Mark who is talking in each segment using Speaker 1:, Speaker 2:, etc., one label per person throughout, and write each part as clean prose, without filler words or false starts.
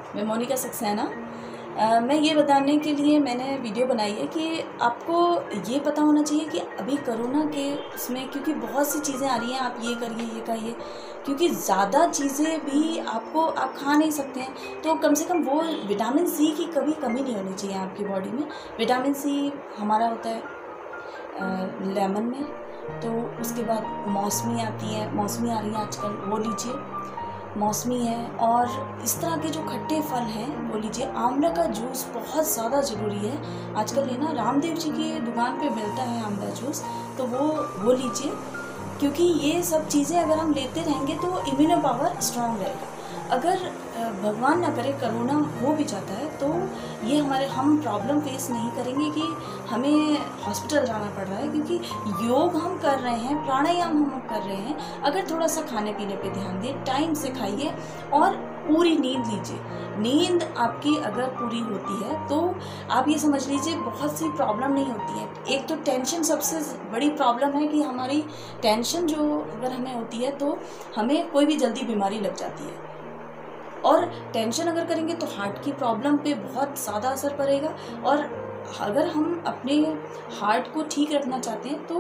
Speaker 1: मैं मोनिका सक्सेना। मैं ये बताने के लिए मैंने वीडियो बनाई है कि आपको ये पता होना चाहिए कि अभी कोरोना के उसमें, क्योंकि बहुत सी चीज़ें आ रही हैं, आप ये करिए ये खाइए, क्योंकि ज़्यादा चीज़ें भी आप खा नहीं सकते हैं, तो कम से कम वो विटामिन सी की कभी कमी नहीं होनी चाहिए आपकी बॉडी में। विटामिन सी हमारा होता है लेमन में, तो उसके बाद मौसमी आती है, मौसमी आ रही है आजकल, वो लीजिए, मौसमी है। और इस तरह के जो खट्टे फल हैं वो लीजिए। आंवला का जूस बहुत ज़्यादा ज़रूरी है आजकल लेना, रामदेव जी की दुकान पे मिलता है आंवला जूस, तो वो लीजिए, क्योंकि ये सब चीज़ें अगर हम लेते रहेंगे तो इम्यूनो पावर स्ट्रांग रहेगा। अगर भगवान ना करे कोरोना हो भी जाता है तो ये हम प्रॉब्लम फेस नहीं करेंगे कि हमें हॉस्पिटल जाना पड़ रहा है, क्योंकि योग हम कर रहे हैं, प्राणायाम हम कर रहे हैं। अगर थोड़ा सा खाने पीने पे ध्यान दें, टाइम से खाइए और पूरी नींद लीजिए। नींद आपकी अगर पूरी होती है तो आप ये समझ लीजिए बहुत सी प्रॉब्लम नहीं होती है। एक तो टेंशन सबसे बड़ी प्रॉब्लम है कि हमारी टेंशन जो अगर हमें होती है तो हमें कोई भी जल्दी बीमारी लग जाती है, और टेंशन अगर करेंगे तो हार्ट की प्रॉब्लम पे बहुत ज़्यादा असर पड़ेगा। और अगर हम अपने हार्ट को ठीक रखना चाहते हैं तो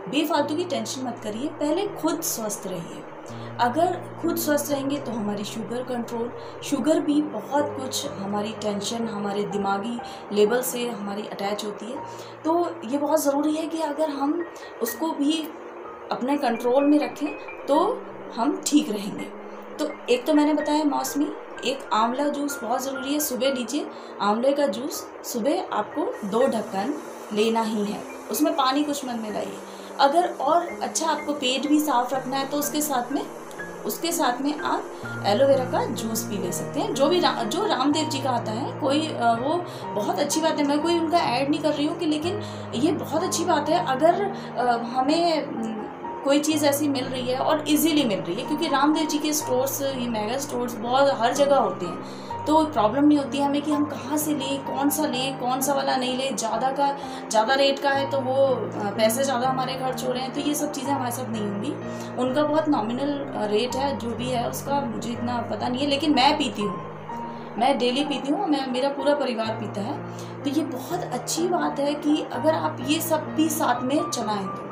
Speaker 1: बेफालतू की टेंशन मत करिए, पहले खुद स्वस्थ रहिए। अगर खुद स्वस्थ रहेंगे तो हमारी शुगर कंट्रोल, शुगर भी बहुत कुछ हमारी टेंशन, हमारे दिमागी लेवल से हमारी अटैच होती है, तो ये बहुत ज़रूरी है कि अगर हम उसको भी अपने कंट्रोल में रखें तो हम ठीक रहेंगे। तो एक तो मैंने बताया मौसमी, एक आंवला जूस बहुत ज़रूरी है, सुबह लीजिए। आंवले का जूस सुबह आपको 2 ढक्कन लेना ही है, उसमें पानी कुछ मत मिलाइए। अगर और अच्छा आपको पेट भी साफ रखना है तो उसके साथ में आप एलोवेरा का जूस भी ले सकते हैं, जो रामदेव जी का आता है। कोई वो बहुत अच्छी बात है, मैं कोई उनका ऐड नहीं कर रही हूँ कि, लेकिन ये बहुत अच्छी बात है अगर हमें कोई चीज़ ऐसी मिल रही है और इजीली मिल रही है, क्योंकि रामदेव जी के स्टोर्स, ये मेगा स्टोर्स बहुत हर जगह होते हैं, तो प्रॉब्लम नहीं होती है हमें कि हम कहाँ से लें, कौन सा वाला नहीं लें। ज़्यादा रेट का है तो वो पैसे ज़्यादा हमारे खर्च हो रहे हैं, तो ये सब चीज़ें हमारे साथ नहीं होंगी। उनका बहुत नॉमिनल रेट है, जो भी है उसका मुझे इतना पता नहीं है, लेकिन मैं पीती हूँ, मैं डेली पीती हूँ, मेरा पूरा परिवार पीता है। तो ये बहुत अच्छी बात है कि अगर आप ये सब भी साथ में चलाएँ तो।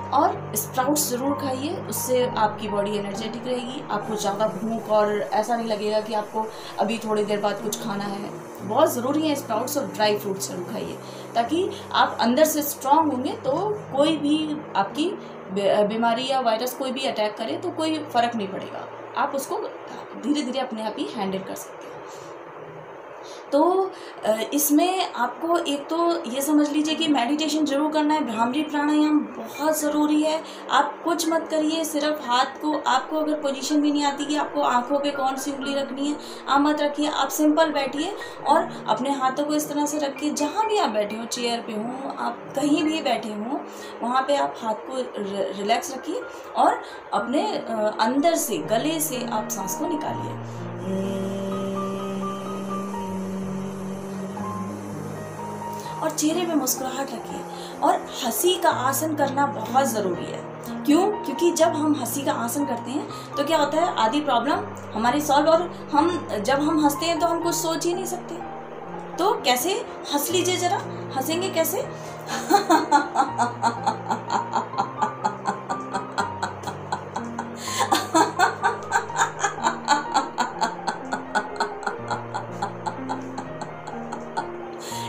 Speaker 1: और स्प्राउट्स ज़रूर खाइए, उससे आपकी बॉडी एनर्जेटिक रहेगी, आपको ज़्यादा भूख और ऐसा नहीं लगेगा कि आपको अभी थोड़ी देर बाद कुछ खाना है। बहुत ज़रूरी है स्प्राउट्स, और ड्राई फ्रूट्स ज़रूर खाइए, ताकि आप अंदर से स्ट्रांग होंगे तो कोई भी आपकी बीमारी या वायरस कोई भी अटैक करे तो कोई फ़र्क नहीं पड़ेगा, आप उसको धीरे धीरे अपने आप ही हैंडल कर सकते हैं। तो इसमें आपको एक तो ये समझ लीजिए कि मेडिटेशन जरूर करना है, भ्रामरी प्राणायाम बहुत ज़रूरी है। आप कुछ मत करिए, सिर्फ हाथ को, आपको अगर पोजीशन भी नहीं आती कि आपको आंखों पे कौन सी उंगली रखनी है, आप मत रखिए, आप सिंपल बैठिए और अपने हाथों को इस तरह से रखिए, जहाँ भी आप बैठे हो, चेयर पे हो, आप कहीं भी बैठे हो, वहाँ पे आप हाथ को रिलैक्स रखिए और अपने अंदर से, गले से आप सांस को निकालिए और चेहरे पे मुस्कुराहट रखिए। और हंसी का आसन करना बहुत ज़रूरी है। क्यों? क्योंकि जब हम हंसी का आसन करते हैं तो क्या होता है, आधी प्रॉब्लम हमारी सॉल्व, और जब हम हंसते हैं तो हम कुछ सोच ही नहीं सकते। तो कैसे हंस लीजिए जरा, हंसेंगे कैसे?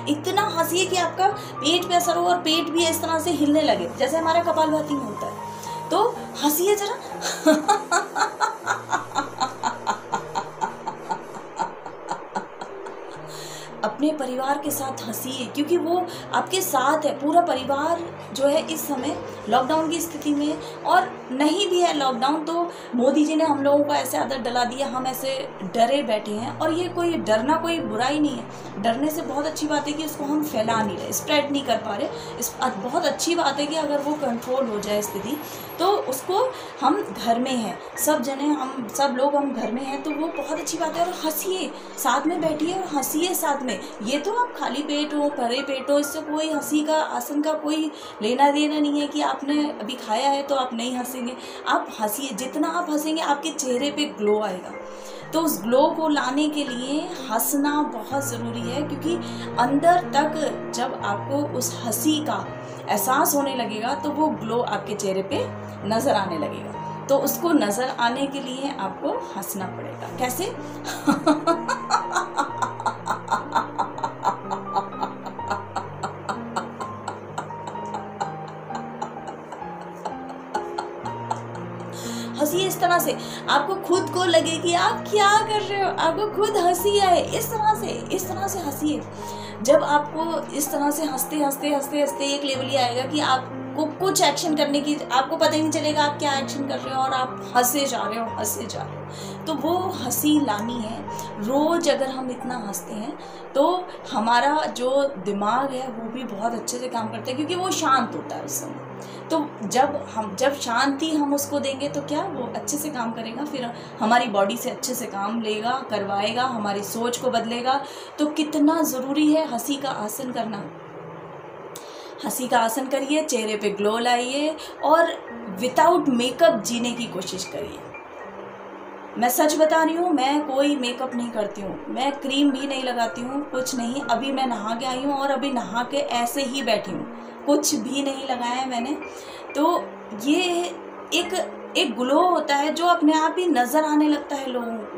Speaker 1: इतना हंसिए कि आपका पेट पे असर हो और पेट भी इस तरह से हिलने लगे, जैसे हमारा कपालभाति में होता है। तो हंसिए जरा। अपने परिवार के साथ हंसिए, क्योंकि वो आपके साथ है। पूरा परिवार जो है इस समय लॉकडाउन की स्थिति में, और नहीं भी है लॉकडाउन तो मोदी जी ने हम लोगों को ऐसे आदत डला दी है, हम ऐसे डरे बैठे हैं। और ये कोई डरना कोई बुराई नहीं है, डरने से बहुत अच्छी बात है कि उसको हम फैला नहीं रहे, स्प्रेड नहीं कर पा रहे। बहुत अच्छी बात है कि अगर वो कंट्रोल हो जाए स्थिति, तो उसको हम घर में हैं, सब लोग हम घर में हैं, तो वो बहुत अच्छी बात है। और हंसिए, साथ में बैठिए और हंसिए साथ में। ये तो आप खाली पेट हो, भरे पेट हो, इससे कोई हंसी का आसन का कोई लेना देना नहीं है कि आपने अभी खाया है तो आप नहीं हंसेंगे। आप हंसिए, जितना आप हंसेंगे आपके चेहरे पे ग्लो आएगा। तो उस ग्लो को लाने के लिए हंसना बहुत ज़रूरी है, क्योंकि अंदर तक जब आपको उस हंसी का एहसास होने लगेगा तो वो ग्लो आपके चेहरे पे नज़र आने लगेगा। तो उसको नज़र आने के लिए आपको हंसना पड़ेगा। कैसे? हंसी इस तरह से आपको खुद को लगे कि आप क्या कर रहे हो, आपको खुद हंसी आए, इस तरह से हंसिए। जब आपको इस तरह से हंसते हंसते हंसते हंसते एक लेवल ही आएगा कि आपको कुछ एक्शन करने की आपको पता ही नहीं चलेगा आप क्या एक्शन कर रहे हो, और आप हंसे जा रहे हो। तो वो हंसी लानी है। रोज अगर हम इतना हंसते हैं तो हमारा जो दिमाग है वो भी बहुत अच्छे से काम करता है, क्योंकि वो शांत होता है उस समय। तो जब शांति हम उसको देंगे तो क्या वो अच्छे से काम करेगा, फिर हमारी बॉडी से अच्छे से काम लेगा, करवाएगा, हमारी सोच को बदलेगा। तो कितना ज़रूरी है हंसी का आसन करना। हंसी का आसन करिए, चेहरे पे ग्लो लाइए और विदाउट मेकअप जीने की कोशिश करिए। मैं सच बता रही हूँ, मैं कोई मेकअप नहीं करती हूँ, मैं क्रीम भी नहीं लगाती हूँ, कुछ नहीं। अभी मैं नहा के आई हूँ और अभी नहा के ऐसे ही बैठी हूँ, कुछ भी नहीं लगाया है मैंने। तो ये एक ग्लो होता है जो अपने आप ही नज़र आने लगता है लोगों को।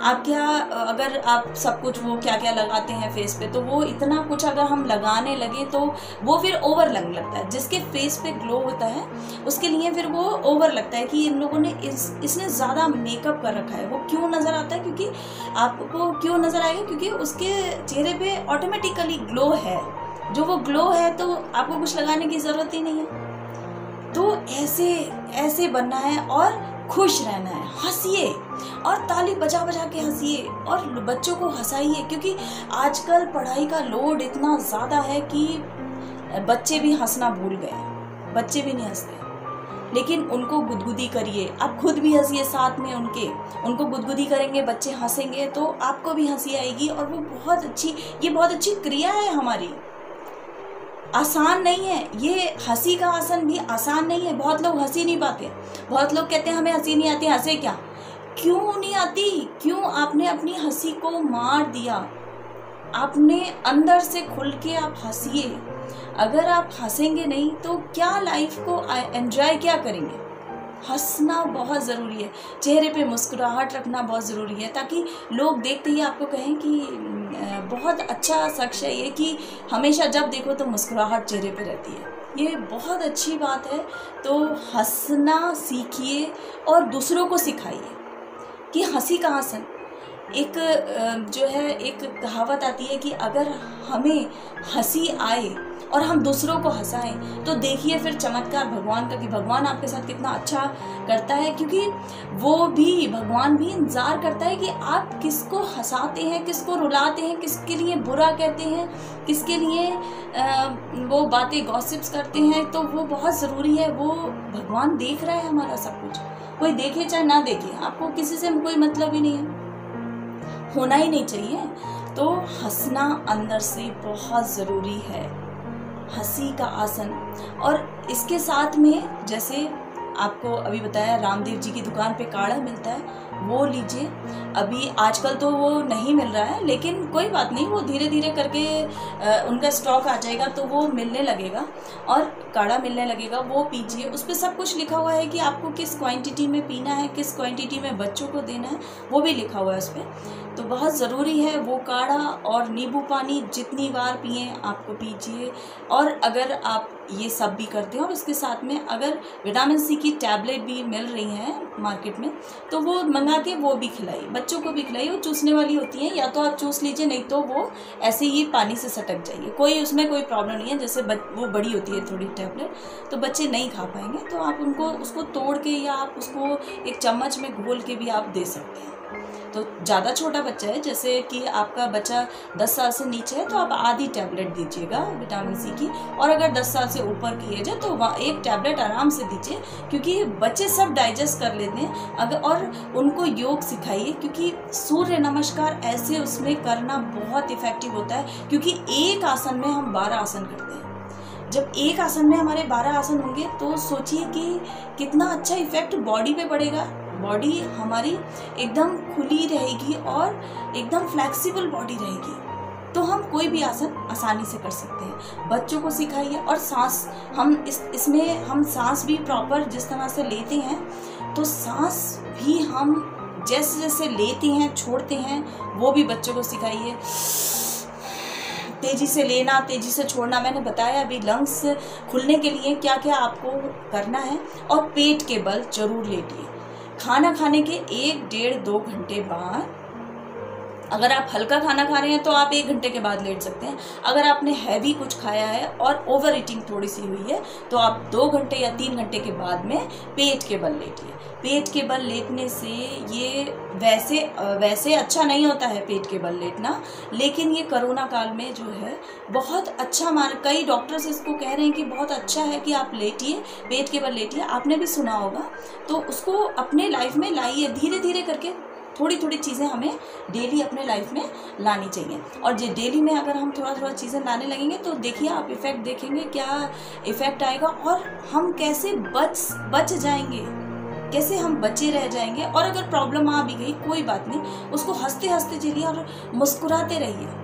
Speaker 1: आप क्या, अगर आप सब कुछ वो क्या क्या लगाते हैं फेस पे, तो वो इतना कुछ अगर हम लगाने लगे तो वो फिर ओवर लगने लगता है। जिसके फेस पे ग्लो होता है उसके लिए फिर वो ओवर लगता है कि इन लोगों ने इसने ज़्यादा मेकअप कर रखा है। वो क्यों नज़र आता है? क्योंकि आपको क्यों नज़र आएगा? क्योंकि उसके चेहरे पे ऑटोमेटिकली ग्लो है। जो वो ग्लो है तो आपको कुछ लगाने की ज़रूरत ही नहीं है। तो ऐसे बनना है और खुश रहना है। हंसिए और ताली बजा बजा के हंसिए और बच्चों को हंसाइए, क्योंकि आजकल पढ़ाई का लोड इतना ज़्यादा है कि बच्चे भी हंसना भूल गए। बच्चे भी नहीं हंसते, लेकिन उनको गुदगुदी करिए। आप खुद भी हंसिए साथ में उनको गुदगुदी करेंगे, बच्चे हंसेंगे तो आपको भी हंसी आएगी। और वो ये बहुत अच्छी क्रिया है हमारी। आसान नहीं है ये हंसी का आसन भी आसान नहीं है। बहुत लोग हंसी नहीं पाते। बहुत लोग कहते हैं हमें हंसी नहीं आती। हंसे क्या? क्यों नहीं आती? क्यों? आपने अपनी हंसी को मार दिया। आपने अंदर से खुल के आप हंसिए। अगर आप हंसेंगे नहीं तो क्या लाइफ को एंजॉय क्या करेंगे? हंसना बहुत ज़रूरी है। चेहरे पे मुस्कुराहट रखना बहुत ज़रूरी है, ताकि लोग देखते ही आपको कहें कि बहुत अच्छा शख्स है ये, कि हमेशा जब देखो तो मुस्कुराहट चेहरे पे रहती है। ये बहुत अच्छी बात है। तो हंसना सीखिए और दूसरों को सिखाइए कि हंसी का आसन एक जो है, एक कहावत आती है कि अगर हमें हंसी आए और हम दूसरों को हंसाएं तो देखिए फिर चमत्कार भगवान का, कि भगवान आपके साथ कितना अच्छा करता है। क्योंकि भगवान भी इंतज़ार करता है कि आप किसको हंसाते हैं, किसको रुलाते हैं, किसके लिए बुरा कहते हैं, किसके लिए वो बातें गॉसिप्स करते हैं। तो वो बहुत ज़रूरी है। वो भगवान देख रहा है हमारा सब कुछ। कोई देखे चाहे ना देखे, आपको किसी से कोई मतलब ही नहीं है, होना ही नहीं चाहिए। तो हंसना अंदर से बहुत ज़रूरी है, हंसी का आसन। और इसके साथ में जैसे आपको अभी बताया, रामदेव जी की दुकान पे काढ़ा मिलता है, वो लीजिए। अभी आजकल तो वो नहीं मिल रहा है, लेकिन कोई बात नहीं, वो धीरे धीरे करके उनका स्टॉक आ जाएगा तो वो मिलने लगेगा और काढ़ा मिलने लगेगा। वो पीजिए। उस पर सब कुछ लिखा हुआ है कि आपको किस क्वांटिटी में पीना है, किस क्वांटिटी में बच्चों को देना है, वो भी लिखा हुआ है उस पर। तो बहुत ज़रूरी है वो काढ़ा। और नींबू पानी जितनी बार पिए आपको पीजिए। और अगर आप ये सब भी करते हैं और उसके साथ में अगर विटामिन सी की टैबलेट भी मिल रही हैं मार्केट में, तो वो मंगा के वो भी खिलाइए, बच्चों को भी खिलाइए। वो चूसने वाली होती हैं, या तो आप चूस लीजिए, नहीं तो वो ऐसे ही पानी से सटक जाइए। उसमें कोई प्रॉब्लम नहीं है। जैसे वो बड़ी होती है थोड़ी टैबलेट, तो बच्चे नहीं खा पाएंगे, तो आप उसको तोड़ के या आप उसको एक चम्मच में घोल के भी आप दे सकते हैं। तो ज़्यादा छोटा बच्चा है, जैसे कि आपका बच्चा 10 साल से नीचे है, तो आप आधी टैबलेट दीजिएगा विटामिन सी की। और अगर 10 साल से ऊपर की एज है तो एक टैबलेट आराम से दीजिए, क्योंकि बच्चे सब डाइजेस्ट कर लेते हैं। और उनको योग सिखाइए, क्योंकि सूर्य नमस्कार ऐसे उसमें करना बहुत इफ़ेक्टिव होता है। क्योंकि एक आसन में हम 12 आसन करते हैं। जब एक आसन में हमारे 12 आसन होंगे तो सोचिए कि कितना अच्छा इफेक्ट बॉडी पे पड़ेगा। बॉडी हमारी एकदम खुली रहेगी और एकदम फ्लेक्सिबल बॉडी रहेगी, तो हम कोई भी आसन आसानी से कर सकते हैं। बच्चों को सिखाइए। और सांस हम इसमें हम सांस भी प्रॉपर जिस तरह से लेते हैं, तो सांस भी हम जैसे जैसे लेते हैं छोड़ते हैं वो भी बच्चों को सिखाइए। तेज़ी से लेना, तेज़ी से छोड़ना, मैंने बताया अभी लंग्स खुलने के लिए क्या क्या आपको करना है। और पेट के बल जरूर लेटिए। खाना खाने के 1-1.5-2 घंटे बाद, अगर आप हल्का खाना खा रहे हैं तो आप 1 घंटे के बाद लेट सकते हैं। अगर आपने हैवी कुछ खाया है और ओवर ईटिंग थोड़ी सी हुई है तो आप 2 घंटे या 3 घंटे के बाद में पेट के बल लेटिए। पेट के बल लेटने से ये वैसे अच्छा नहीं होता है पेट के बल लेटना, लेकिन ये कोरोना काल में जो है बहुत अच्छा कई डॉक्टर्स इसको कह रहे हैं कि बहुत अच्छा है कि आप लेटिए, पेट के बल लेटिए। आपने भी सुना होगा, तो उसको अपने लाइफ में लाइए। धीरे धीरे करके थोड़ी थोड़ी चीज़ें हमें डेली अपने लाइफ में लानी चाहिए। और ये डेली में अगर हम थोड़ा थोड़ा चीज़ें लाने लगेंगे तो देखिए आप इफ़ेक्ट देखेंगे, क्या इफ़ेक्ट आएगा और हम कैसे बच जाएंगे, कैसे हम बचे रह जाएंगे। और अगर प्रॉब्लम आ भी गई कोई बात नहीं, उसको हंसते हंसते चलिए और मुस्कुराते रहिए।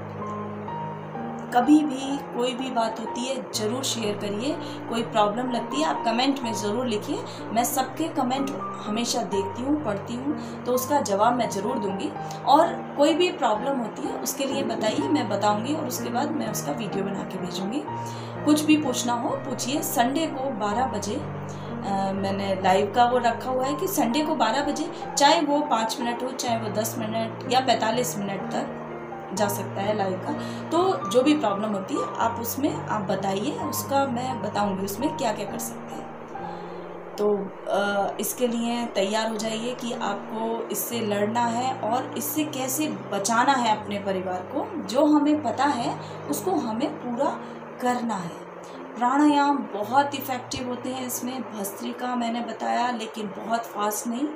Speaker 1: कभी भी कोई भी बात होती है ज़रूर शेयर करिए। कोई प्रॉब्लम लगती है आप कमेंट में ज़रूर लिखिए। मैं सबके कमेंट हमेशा देखती हूँ, पढ़ती हूँ, तो उसका जवाब मैं ज़रूर दूंगी। और कोई भी प्रॉब्लम होती है उसके लिए बताइए, मैं बताऊंगी और उसके बाद मैं उसका वीडियो बना के भेजूँगी। कुछ भी पूछना हो पूछिए। संडे को 12 बजे मैंने लाइव का वो रखा हुआ है कि संडे को 12 बजे, चाहे वो 5 मिनट हो, चाहे वो 10 मिनट या 45 मिनट तक जा सकता है लाइव का। तो जो भी प्रॉब्लम होती है आप उसमें आप बताइए, उसका मैं बताऊंगी उसमें क्या क्या कर सकते हैं। तो इसके लिए तैयार हो जाइए कि आपको इससे लड़ना है और इससे कैसे बचाना है अपने परिवार को। जो हमें पता है उसको हमें पूरा करना है। प्राणायाम बहुत इफ़ेक्टिव होते हैं इसमें। भस्त्रिका मैंने बताया, लेकिन बहुत फास्ट नहीं,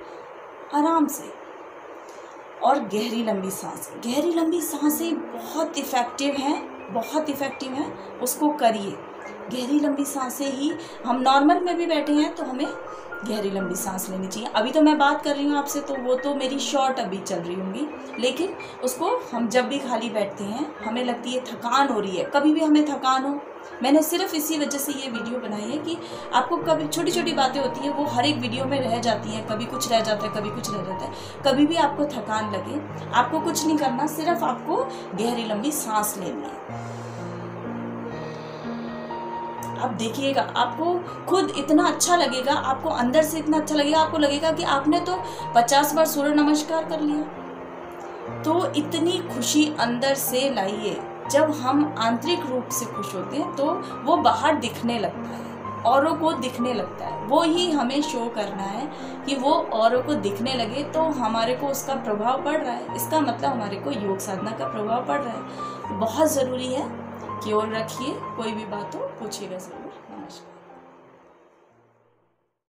Speaker 1: आराम से। और गहरी लंबी सांस, गहरी लंबी सांसें बहुत इफ़ेक्टिव हैं, बहुत इफ़ेक्टिव हैं, उसको करिए। गहरी लंबी सांसें ही, हम नॉर्मल में भी बैठे हैं तो हमें गहरी लंबी सांस लेनी चाहिए। अभी तो मैं बात कर रही हूँ आपसे, तो वो तो मेरी शॉर्ट अभी चल रही होंगी, लेकिन उसको हम जब भी खाली बैठते हैं हमें लगती है थकान हो रही है, कभी भी हमें थकान हो, मैंने सिर्फ इसी वजह से ये वीडियो बनाई है कि आपको कभी छोटी छोटी बातें होती हैं वो हर एक वीडियो में रह जाती हैं, कभी कुछ रह जाता है, कभी कुछ रह जाता है। कभी भी आपको थकान लगे, आपको कुछ नहीं करना, सिर्फ आपको गहरी लंबी सांस लेनी है। आप देखिएगा, आपको खुद इतना अच्छा लगेगा, आपको अंदर से इतना अच्छा लगेगा, आपको लगेगा कि आपने तो 50 बार सूर्य नमस्कार कर लिया। तो इतनी खुशी अंदर से लाइए। जब हम आंतरिक रूप से खुश होते हैं तो वो बाहर दिखने लगता है, औरों को दिखने लगता है। वो ही हमें शो करना है कि वो औरों को दिखने लगे, तो हमारे को उसका प्रभाव पड़ रहा है। इसका मतलब हमारे को योग साधना का प्रभाव पड़ रहा है। बहुत ज़रूरी है कि और रखिए, कोई भी बात हो पूछिएगा ज़रूर।